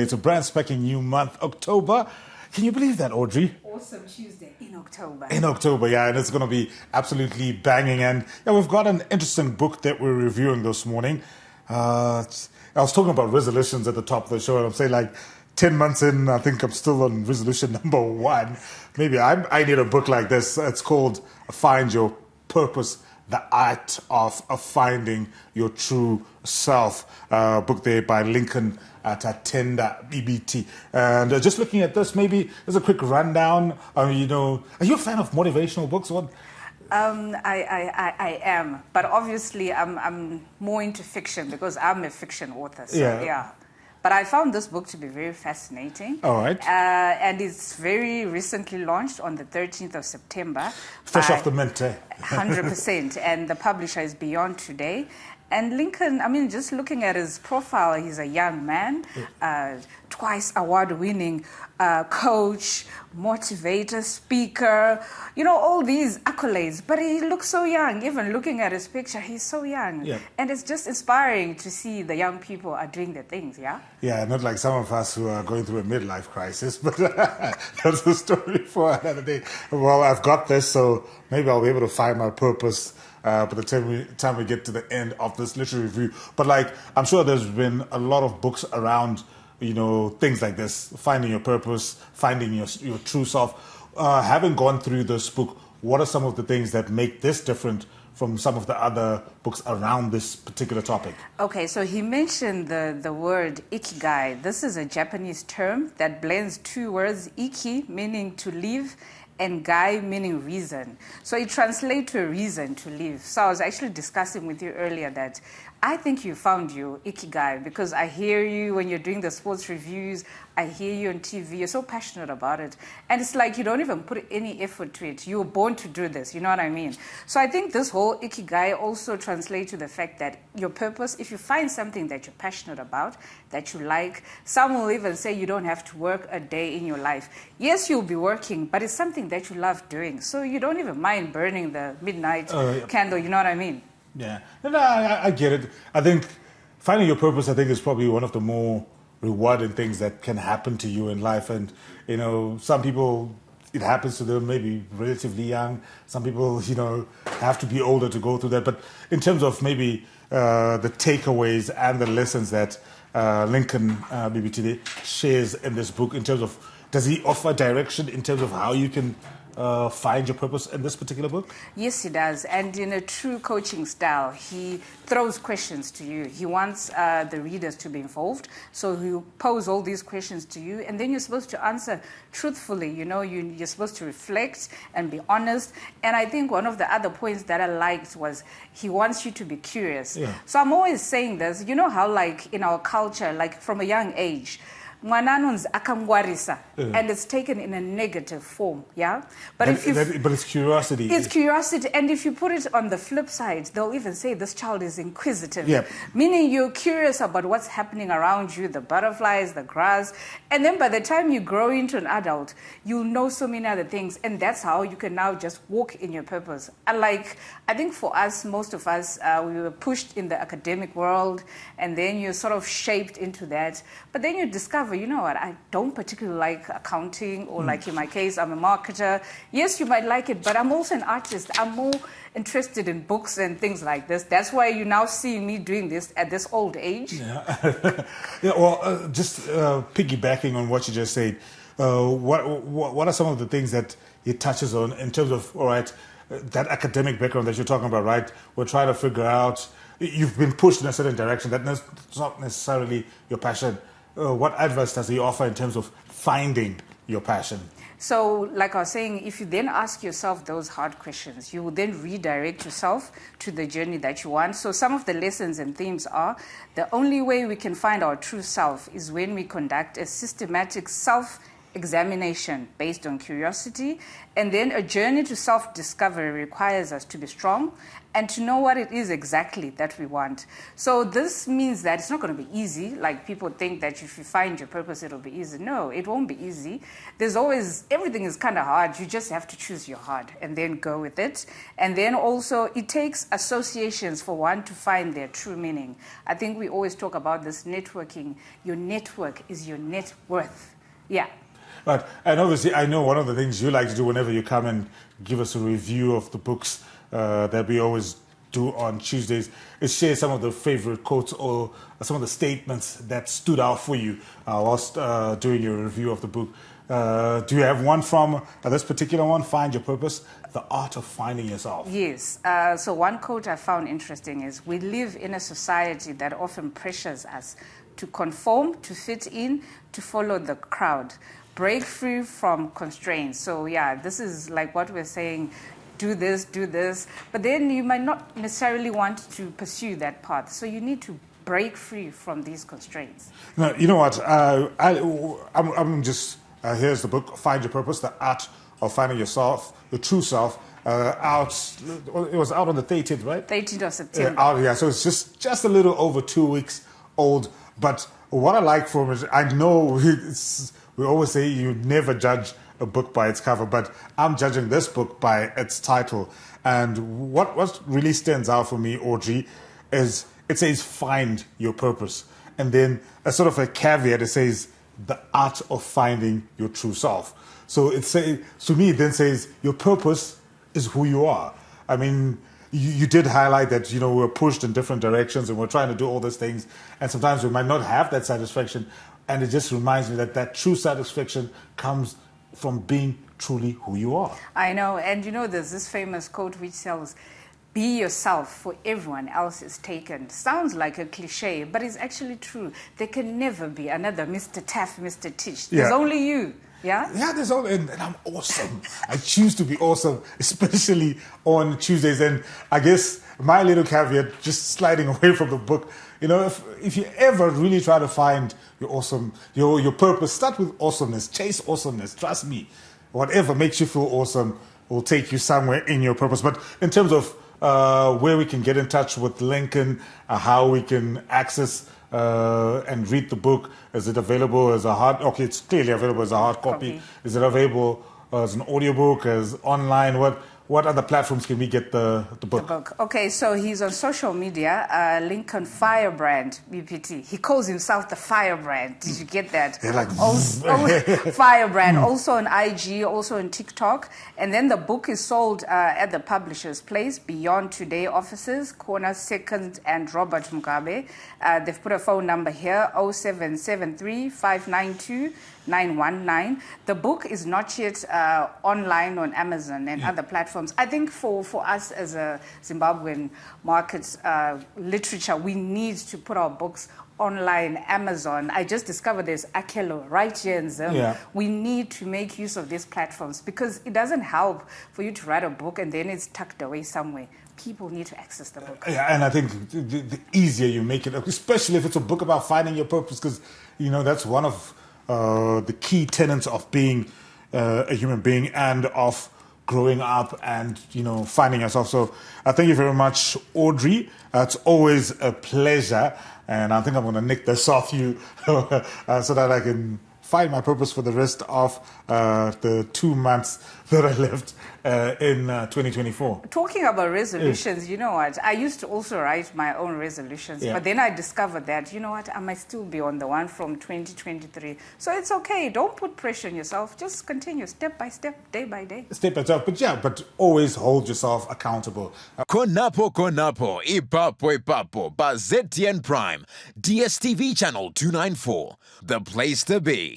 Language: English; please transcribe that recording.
It's a brand spanking new month, October. Can you believe that, Audrey? Awesome Tuesday in October. In October, yeah, and it's going to be absolutely banging. And yeah, we've got an interesting book that we're reviewing this morning. I was talking about resolutions at the top of the show, and I'm saying like 10 months in, I think I'm still on resolution number 1. Maybe I need a book like this. It's called Find Your Purpose, The Art of Finding Your True Self. Book there by Lincoln Tatenda Bipiti. And just looking at this, maybe as a quick rundown, are you a fan of motivational books? What? I am, but obviously I'm more into fiction because I'm a fiction author. So yeah. But I found this book to be very fascinating. All right. And it's very recently launched on the 13th of September. Fresh off the mint, eh? 100%. And the publisher is Beyond Today. And Lincoln, I mean, just looking at his profile, he's a young man, twice award-winning coach, motivator, speaker, all these accolades. But he looks so young. Even looking at his picture, he's so young. Yeah. And it's just inspiring to see the young people are doing their things, yeah? Yeah, not like some of us who are going through a midlife crisis, but that's a story for another day. Well, I've got this, so maybe I'll be able to find my purpose by the time we get to the end of this literary review. But I'm sure there's been a lot of books around, things like this, finding your purpose, finding your true self. Having gone through this book, what are some of the things that make this different from some of the other books around this particular topic? Okay, so he mentioned the word ikigai. This is a Japanese term that blends two words, iki meaning to live and gai meaning reason. So it translates to a reason to live. So I was actually discussing with you earlier that I think you found your ikigai because I hear you when you're doing the sports reviews, I hear you on TV, you're so passionate about it. And it's like you don't even put any effort to it. You were born to do this, you know what I mean? So I think this whole ikigai also translates to the fact that your purpose, if you find something that you're passionate about, that you like, some will even say you don't have to work a day in your life. Yes, you'll be working, but it's something that you love doing. So you don't even mind burning the midnight candle, you know what I mean? Yeah, and I get it. I think finding your purpose, is probably one of the more rewarding things that can happen to you in life. And, some people, it happens to them maybe relatively young. Some people, have to be older to go through that. But in terms of maybe the takeaways and the lessons that Lincoln Bipiti shares in this book, in terms of, does he offer direction in terms of how you can find your purpose in this particular book? Yes, he does. And in a true coaching style, he throws questions to you. He wants the readers to be involved. So he'll pose all these questions to you, and then you're supposed to answer truthfully. You're supposed to reflect and be honest. And I think one of the other points that I liked was he wants you to be curious. Yeah. So I'm always saying this. You know how, in our culture, from a young age, mwananonzi akangwarisa, and it's taken in a negative form, yeah? But it's curiosity. It's curiosity, and if you put it on the flip side, they'll even say this child is inquisitive. Yep. Meaning you're curious about what's happening around you, the butterflies, the grass, and then by the time you grow into an adult, you'll know so many other things, and that's how you can now just walk in your purpose. And I think for us, most of us, we were pushed in the academic world, and then you're sort of shaped into that, but then you discover, you know what, I don't particularly like accounting, or in my case, I'm a marketer. Yes, you might like it, but I'm also an artist. I'm more interested in books and things like this. That's why you now see me doing this at this old age. Yeah. Just piggybacking on what you just said, what are some of the things that he touches on in terms of, all right, that academic background that you're talking about, right? We're trying to figure out, you've been pushed in a certain direction. That's not necessarily your passion. What advice does he offer in terms of finding your passion? So, like I was saying, if you then ask yourself those hard questions, you will then redirect yourself to the journey that you want. So some of the lessons and themes are, the only way we can find our true self is when we conduct a systematic self examination based on curiosity, and then a journey to self-discovery requires us to be strong and to know what it is exactly that we want. So this means that it's not going to be easy. Like people think that if you find your purpose, it'll be easy. No, it won't be easy. There's always, everything is kind of hard. You just have to choose your heart and then go with it. And then also it takes associations for one to find their true meaning. I think we always talk about this networking. Your network is your net worth. Yeah. Right. And obviously, I know one of the things you like to do whenever you come and give us a review of the books that we always do on Tuesdays is share some of the favorite quotes or some of the statements that stood out for you whilst doing your review of the book. Do you have one from this particular one, Find Your Purpose, The Art of Finding Yourself? Yes. So one quote I found interesting is, we live in a society that often pressures us to conform, to fit in, to follow the crowd. Break free from constraints. So yeah, this is like what we're saying, do this, but then you might not necessarily want to pursue that path. So you need to break free from these constraints. No, you know what? I'm just, here's the book, Find Your Purpose, The Art of Finding Yourself, Your True Self. It was out on the 30th, right? 13th of September. Yeah, so it's just a little over 2 weeks old. But what I like from it, I know we always say you never judge a book by its cover, but I'm judging this book by its title. And what really stands out for me, Audrey, is it says find your purpose. And then a sort of a caveat, it says the art of finding your true self. So to me, it then says your purpose is who you are. I mean, you did highlight that, we're pushed in different directions and we're trying to do all these things. And sometimes we might not have that satisfaction. And it just reminds me that true satisfaction comes from being truly who you are. I know. And there's this famous quote which says, be yourself, for everyone else is taken. Sounds like a cliche, but it's actually true. There can never be another Mr. Taff, Mr. Tish. There's only you. Yeah? Yeah, there's only, and I'm awesome. I choose to be awesome, especially on Tuesdays. And I guess my little caveat, just sliding away from the book, if you ever really try to find your awesome, your purpose, start with awesomeness, chase awesomeness. Trust me, whatever makes you feel awesome will take you somewhere in your purpose. But in terms of where we can get in touch with Lincoln, how we can access and read the book, is it available as a hard? Okay, it's clearly available as a hard copy. Is it available as an audiobook, as online? What other platforms can we get the book? The book. Okay, so he's on social media, Lincoln Firebrand Bipiti. He calls himself the Firebrand. Did you get that? They're like, Firebrand, also on IG, also on TikTok. And then the book is sold at the publisher's place, Beyond Today offices, Corner 2nd and Robert Mugabe. They've put a phone number here, 0773 592 919. The book is not yet online on Amazon and other platforms. I think for us as a Zimbabwean market literature, we need to put our books online, Amazon. I just discovered there's Akelo right here in Zim. Yeah. We need to make use of these platforms because it doesn't help for you to write a book and then it's tucked away somewhere. People need to access the book. Yeah, and I think the easier you make it, especially if it's a book about finding your purpose, because, that's one of the key tenets of being a human being and of growing up and, finding yourself. So thank you very much, Audrey. It's always a pleasure. And I think I'm going to nick this off you so that I can find my purpose for the rest of the 2 months that I left in 2024. Talking about resolutions, you know what? I used to also write my own resolutions, but then I discovered that, I might still be on the one from 2023. So it's okay. Don't put pressure on yourself. Just continue step by step, day by day. Step by step. But always hold yourself accountable. Konapo, ipapo, ba ZTN Prime, DSTV channel 294, the place to be.